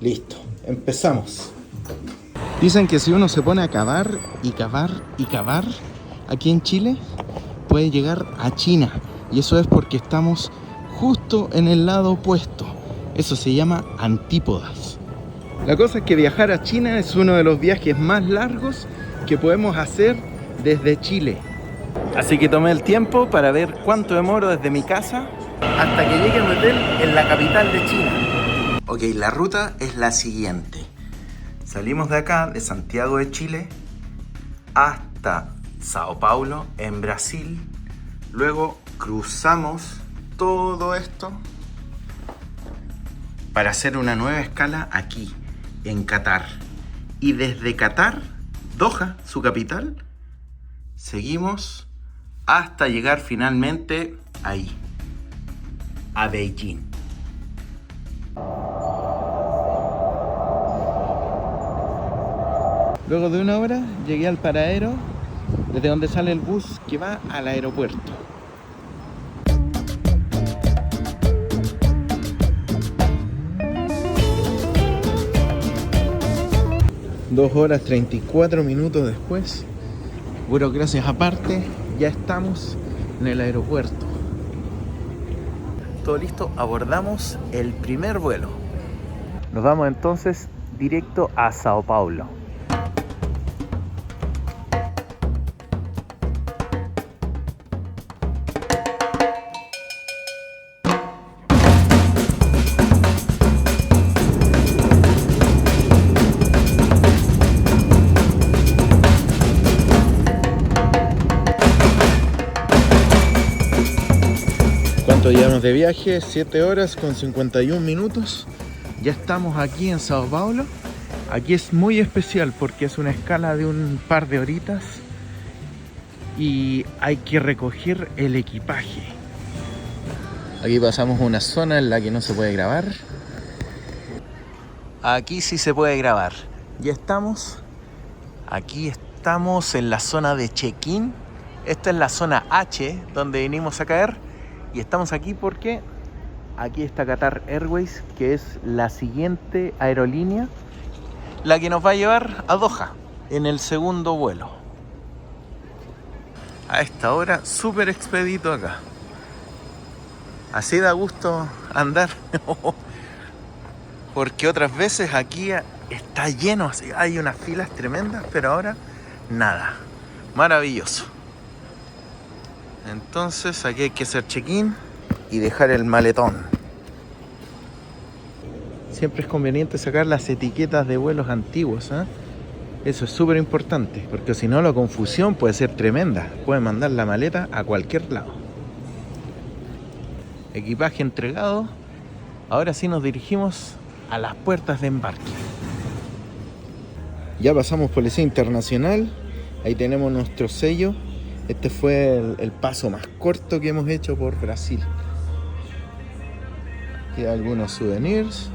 Listo, empezamos. Dicen que si uno se pone a cavar y cavar y cavar aquí en Chile, puede llegar a China. Y eso es porque estamos justo en el lado opuesto. Eso se llama antípodas. La cosa es que viajar a China es uno de los viajes más largos que podemos hacer desde Chile. Así que tomé el tiempo para ver cuánto demoro desde mi casa hasta que llegue a un hotel en la capital de China. Ok, la ruta es la siguiente. Salimos de acá, de Santiago de Chile, hasta Sao Paulo, en Brasil. Luego cruzamos todo esto para hacer una nueva escala aquí, en Qatar. Y desde Qatar, Doha, su capital, seguimos hasta llegar finalmente ahí, a Beijing. Luego de una hora llegué al paradero, desde donde sale el bus que va al aeropuerto. Dos horas 34 minutos después, burocracias aparte, ya estamos en el aeropuerto. Todo listo, abordamos el primer vuelo. Nos vamos entonces directo a Sao Paulo. ¿Cuánto llevamos de viaje? 7 horas con 51 minutos. Ya estamos aquí en Sao Paulo. Aquí es muy especial porque es una escala de un par de horitas y hay que recoger el equipaje. Aquí pasamos una zona en la que no se puede grabar. Aquí sí se puede grabar. Ya estamos. Aquí estamos en la zona de check-in. Esta es la zona H donde vinimos a caer. Y estamos aquí porque aquí está Qatar Airways, que es la siguiente aerolínea, la que nos va a llevar a Doha en el segundo vuelo. A esta hora, súper expedito acá. Así da gusto andar. Porque otras veces aquí está lleno, así, hay unas filas tremendas, pero ahora nada. Maravilloso. Entonces aquí hay que hacer check-in y dejar el maletón. Siempre es conveniente sacar las etiquetas de vuelos antiguos, ¿eh? Eso es súper importante, porque si no la confusión puede ser tremenda. Pueden mandar la maleta a cualquier lado. Equipaje entregado. Ahora sí nos dirigimos a las puertas de embarque. Ya pasamos Policía Internacional. Ahí tenemos nuestro sello. Este fue el paso más corto que hemos hecho por Brasil. Aquí hay algunos souvenirs.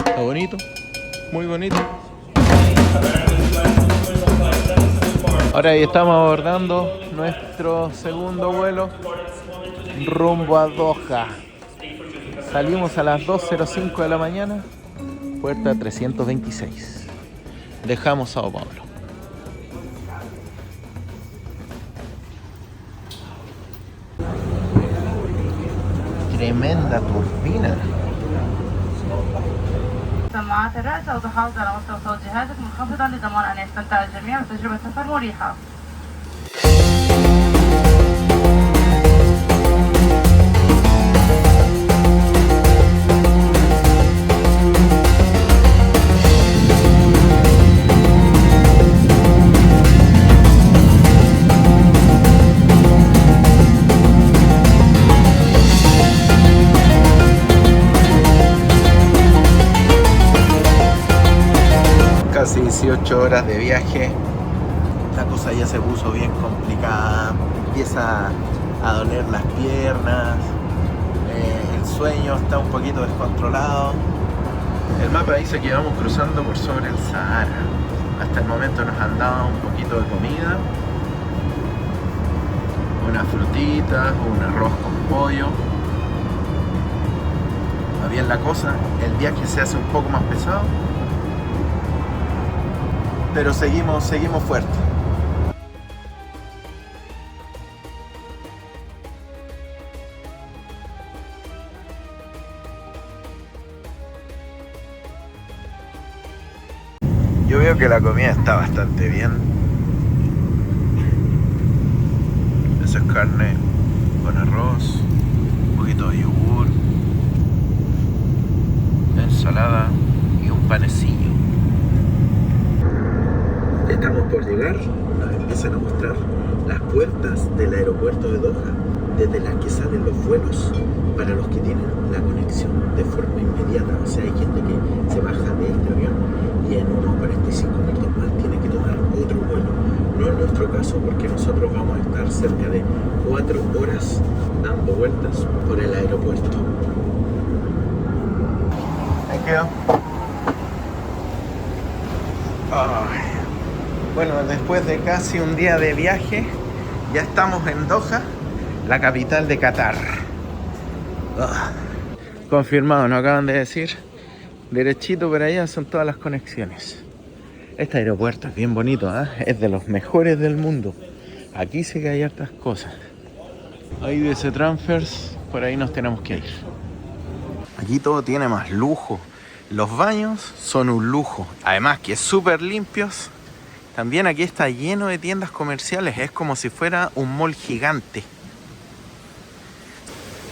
Está bonito, muy bonito. Ahora ahí estamos abordando nuestro segundo vuelo rumbo a Doha. Salimos a las 2:05 de la mañana, puerta 326. Dejamos Sao Paulo. Tremenda turbina. سماعات الرأس أو تحافظ على مستوى صوت جهازك منخفضا لضمان أن يستمتع الجميع بتجربة سفر مريحة. Casi 18 horas de viaje. La cosa ya se puso bien complicada. Empieza a doler las piernas. El sueño está un poquito descontrolado. El mapa dice que vamos cruzando por sobre el Sahara. Hasta el momento nos han dado un poquito de comida. frutitas, un arroz con pollo. Va bien la cosa, el viaje se hace un poco más pesado, pero seguimos fuertes. Yo veo que la comida está bastante bien. Eso es carne con arroz, un poquito de yogur, ensalada y un panecillo. Estamos por llegar, nos empiezan a mostrar las puertas del aeropuerto de Doha, desde las que salen los vuelos para los que tienen la conexión de forma inmediata. O sea, hay gente que se baja de este avión y en unos 45 minutos más tiene que tomar otro vuelo. No es nuestro caso, porque nosotros vamos a estar cerca de 4 horas dando vueltas por el aeropuerto. Thank you. Bueno, después de casi un día de viaje, ya estamos en Doha, la capital de Qatar. Confirmado, nos acaban de decir. Derechito por allá son todas las conexiones. Este aeropuerto es bien bonito, ¿eh? Es de los mejores del mundo. Aquí sí que hay hartas cosas. Ahí de ese transfers, por ahí nos tenemos que ir. Aquí todo tiene más lujo. Los baños son un lujo. Además que súper limpios. También aquí está lleno de tiendas comerciales. Es como si fuera un mall gigante.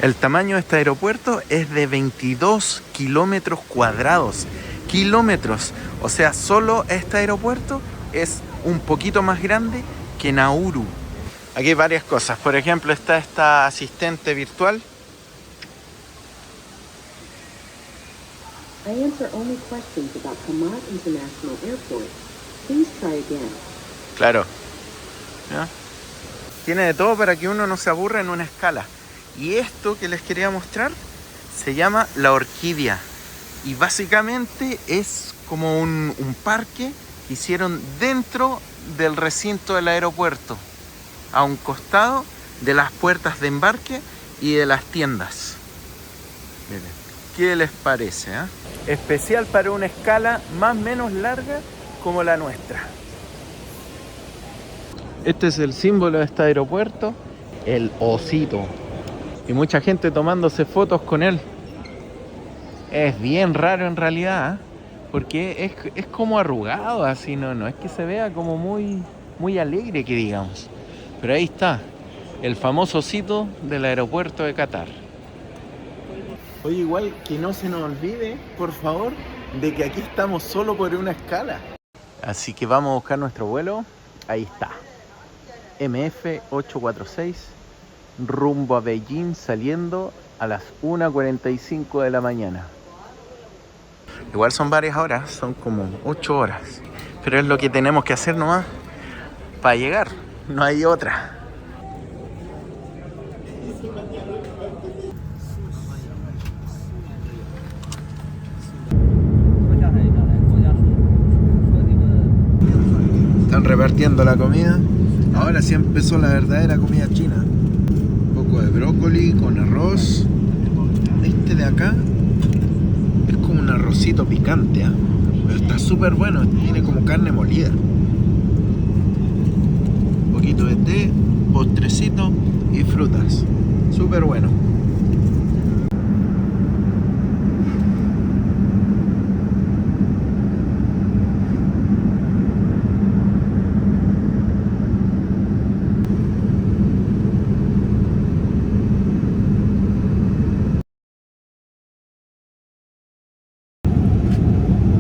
El tamaño de este aeropuerto es de 22 kilómetros cuadrados. Kilómetros. O sea, solo este aeropuerto es un poquito más grande que Nauru. Aquí hay varias cosas. Por ejemplo, está esta asistente virtual. I answer only questions about Hamad International Airport. Please try again. Claro. ¿Ya? Tiene de todo para que uno no se aburra en una escala. Y esto que les quería mostrar se llama La Orquídea. Y básicamente es como un parque que hicieron dentro del recinto del aeropuerto, a un costado de las puertas de embarque y de las tiendas. Miren, ¿qué les parece? Especial para una escala más o menos larga como la nuestra. Este es el símbolo de este aeropuerto, el osito. Y mucha gente tomándose fotos con él. Es bien raro en realidad, porque es como arrugado así, no es que se vea como muy alegre, que digamos. Pero ahí está, el famoso osito del aeropuerto de Qatar. Oye, igual que no se nos olvide, por favor, de que aquí estamos solo por una escala. Así que vamos a buscar nuestro vuelo. Ahí está, MF846, rumbo a Beijing, saliendo a las 1:45 de la mañana. Igual son varias horas, son como 8 horas. Pero es lo que tenemos que hacer nomás para llegar, no hay otra. Están repartiendo la comida. Ahora sí empezó la verdadera comida china. Un poco de brócoli con arroz. Este de acá es como un arrocito picante, pero está súper bueno. Tiene como carne molida. Un poquito de té, postrecito y frutas. Súper bueno.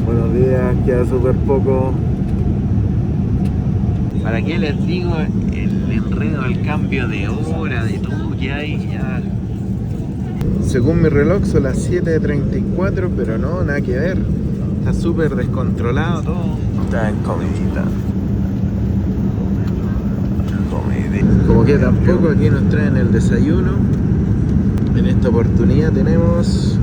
Buenos días, queda súper poco. ¿Para qué les digo el enredo, el cambio de hora, de todo que hay ya? Según mi reloj son las 7:34, pero no, nada que ver. Está súper descontrolado todo. Está en comidita. Como que tampoco aquí nos traen el desayuno. En esta oportunidad tenemos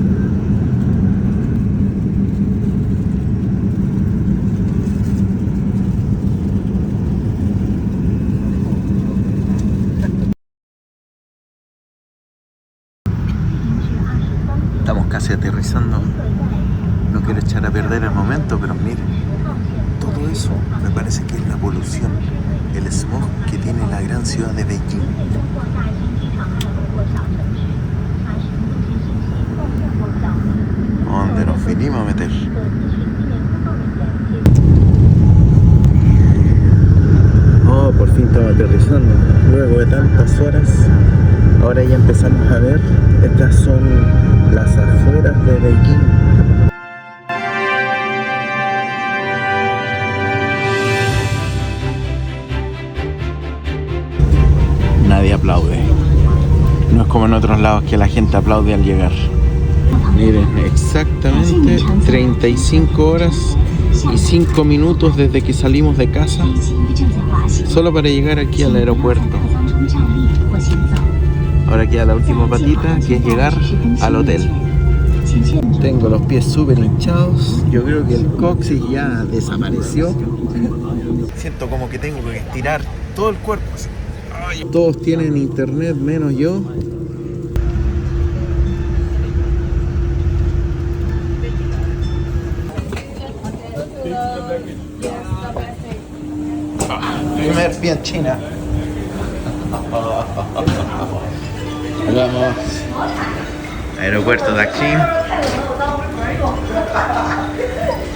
casi aterrizando. No quiero echar a perder el momento, pero miren, todo eso me parece que es la polución, el smog que tiene la gran ciudad de Beijing. ¿Dónde nos vinimos a meter? Oh, por fin estamos aterrizando. Luego de tantas horas, ahora ya empezamos a ver. Estas son las afueras de Beijing. Nadie aplaude. No es como en otros lados que la gente aplaude al llegar. Miren, exactamente 35 horas y 5 minutos desde que salimos de casa, solo para llegar aquí al aeropuerto. Ahora queda la última patita, que es llegar al hotel. Tengo los pies súper hinchados. Yo creo que el coxis ya desapareció. Siento como que tengo que estirar todo el cuerpo. Todos tienen internet menos yo. Primer pie en China. Vamos. Aeropuerto de aquí.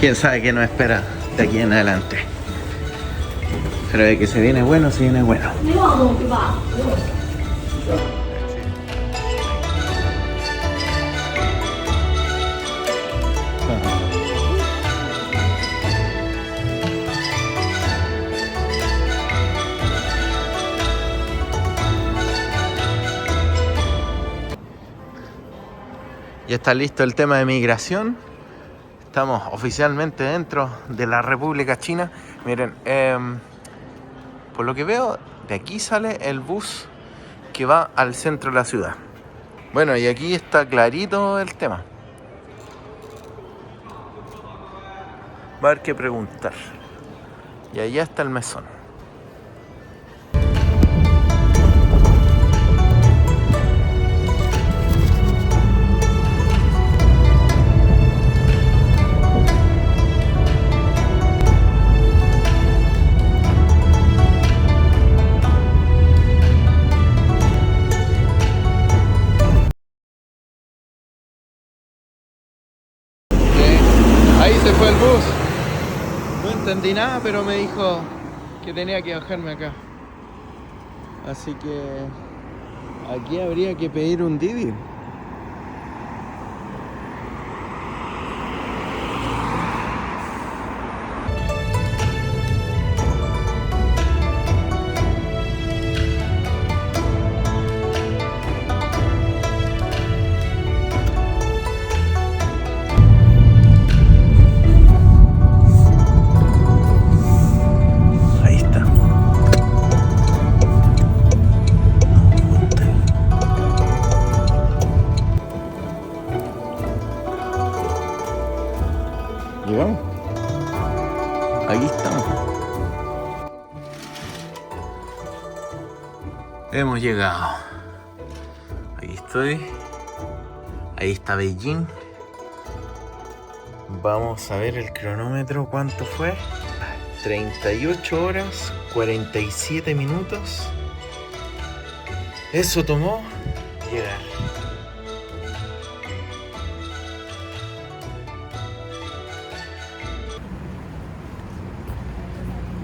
Quién sabe qué nos espera de aquí en adelante. Pero de que se viene bueno, se viene bueno. Ya está listo el tema de migración. Estamos oficialmente dentro de la República China. Miren, por lo que veo, de aquí sale el bus que va al centro de la ciudad. Bueno, y aquí está clarito el tema. Va a haber que preguntar. Y allá está el mesón. Ahí se fue el bus. No entendí nada, pero me dijo que tenía que bajarme acá. Así que aquí habría que pedir un Didi. Llegamos. Aquí estamos. Hemos llegado. Aquí estoy. Ahí está Beijing. Vamos a ver el cronómetro. ¿Cuánto fue? 38 horas, 47 minutos. Eso tomó llegar.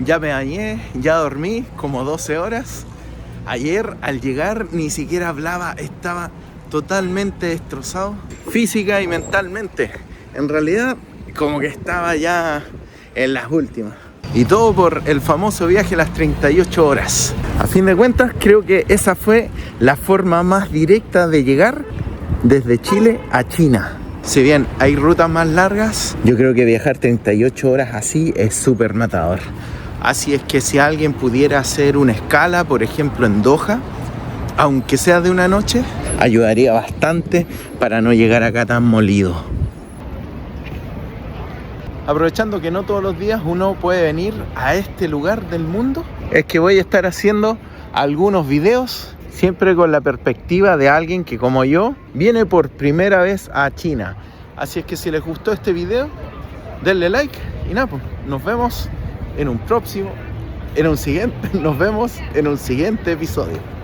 Ya me bañé, ya dormí como 12 horas. Ayer al llegar ni siquiera hablaba, estaba totalmente destrozado, física y mentalmente. En realidad, como que estaba ya en las últimas. Y todo por el famoso viaje a las 38 horas. A fin de cuentas, creo que esa fue la forma más directa de llegar desde Chile a China. Si bien hay rutas más largas, yo creo que viajar 38 horas así es súper matador. Así es que si alguien pudiera hacer una escala, por ejemplo en Doha, aunque sea de una noche, ayudaría bastante para no llegar acá tan molido. Aprovechando que no todos los días uno puede venir a este lugar del mundo, es que voy a estar haciendo algunos videos siempre con la perspectiva de alguien que, como yo, viene por primera vez a China. Así es que si les gustó este video, denle like y nada, pues, nos vemos en un siguiente episodio.